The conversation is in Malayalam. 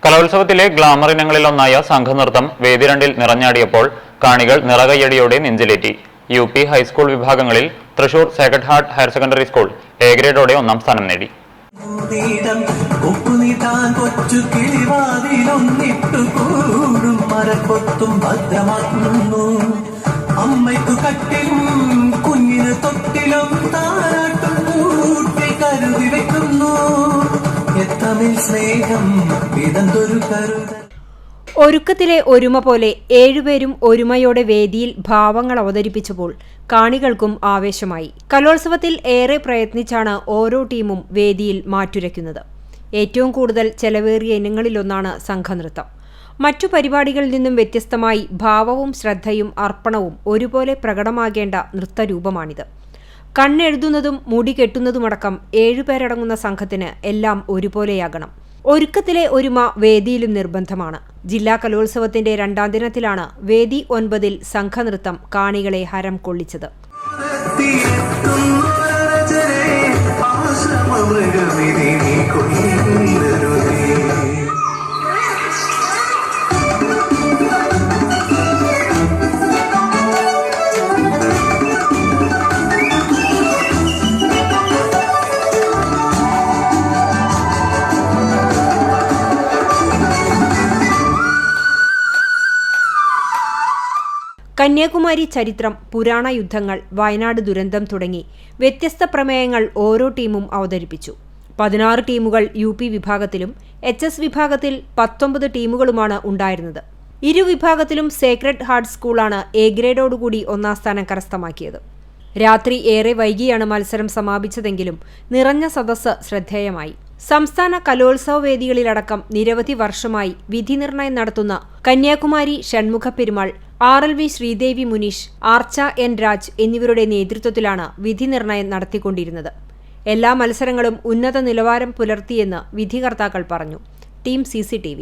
കലോത്സവത്തിലെ ഗ്ലാമർ ഇനങ്ങളിലൊന്നായ സംഘനൃത്തം വേദി രണ്ടിൽ നിറഞ്ഞാടിയപ്പോൾ കാണികൾ നിറകയ്യടിയോടെ നെഞ്ചിലേറ്റി. UP ഹൈസ്കൂൾ വിഭാഗങ്ങളിൽ Thrissur Sacred heart higher secondary school A ഗ്രേഡോടെ ഒന്നാം സ്ഥാനം നേടി. അമ്മയ്ക്കു കട്ടിലും കുഞ്ഞിന് തൊട്ടിലും താരാട്ടും കൂട്ടി കരുതി വെക്കുന്നു. സ്നേഹം ഇതെന്തൊരു കരുതൽ. ഒരുക്കത്തിലെ ഒരുമ പോലെ ഏഴുപേരും ഒരുമയോടെ വേദിയിൽ ഭാവങ്ങൾ അവതരിപ്പിച്ചപ്പോൾ കാണികൾക്കും ആവേശമായി. കലോത്സവത്തിൽ ഏറെ പ്രയത്നിച്ചാണ് ഓരോ ടീമും വേദിയിൽ മാറ്റുരയ്ക്കുന്നത്. ഏറ്റവും കൂടുതൽ ചെലവേറിയ ഇനങ്ങളിലൊന്നാണ് സംഘനൃത്തം. മറ്റു പരിപാടികളിൽ നിന്നും വ്യത്യസ്തമായി ഭാവവും ശ്രദ്ധയും അർപ്പണവും ഒരുപോലെ പ്രകടമാകേണ്ട നൃത്തരൂപമാണിത്. കണ്ണെഴുതുന്നതും മുടി കെട്ടുന്നതുമടക്കം 7 പേരടങ്ങുന്ന സംഘത്തിന് എല്ലാം ഒരുപോലെയാകണം. ഒരുക്കത്തിലെ ഒരുമ വേദിയിലും നിർബന്ധമാണ്. ജില്ലാ കലോത്സവത്തിന്റെ 2ാം ദിനത്തിലാണ് വേദി 9-ൽ സംഘനൃത്തം കാണികളെ ഹരം കൊള്ളിച്ചത്. കന്യാകുമാരി ചരിത്രം, പുരാണ യുദ്ധങ്ങൾ, വയനാട് ദുരന്തം തുടങ്ങി വ്യത്യസ്ത പ്രമേയങ്ങൾ ഓരോ ടീമും അവതരിപ്പിച്ചു. 16 ടീമുകൾ UP വിഭാഗത്തിലും HS വിഭാഗത്തിൽ 19 ടീമുകളുമാണ് ഉണ്ടായിരുന്നത്. ഇരു വിഭാഗത്തിലും സേക്രഡ് ഹാർട്ട് സ്കൂളാണ് A ഗ്രേഡോടുകൂടി ഒന്നാം സ്ഥാനം കരസ്ഥമാക്കിയത്. രാത്രി ഏറെ വൈകിയാണ് മത്സരം സമാപിച്ചതെങ്കിലും നിറഞ്ഞ സദസ്സ് ശ്രദ്ധേയമായി. സംസ്ഥാന കലോത്സവ വേദികളിലടക്കം നിരവധി വർഷമായി വിധി നിർണയം നടത്തുന്ന കന്യാകുമാരി ഷൺമുഖ പെരുമാൾ, RLV ശ്രീദേവി മുനീഷ്, ആർച്ച N രാജ് എന്നിവരുടെ നേതൃത്വത്തിലാണ് വിധി നിർണയം നടത്തിക്കൊണ്ടിരുന്നത്. എല്ലാ മത്സരങ്ങളും ഉന്നത നിലവാരം പുലർത്തിയെന്ന് വിധികർത്താക്കൾ പറഞ്ഞു. Team CCTV.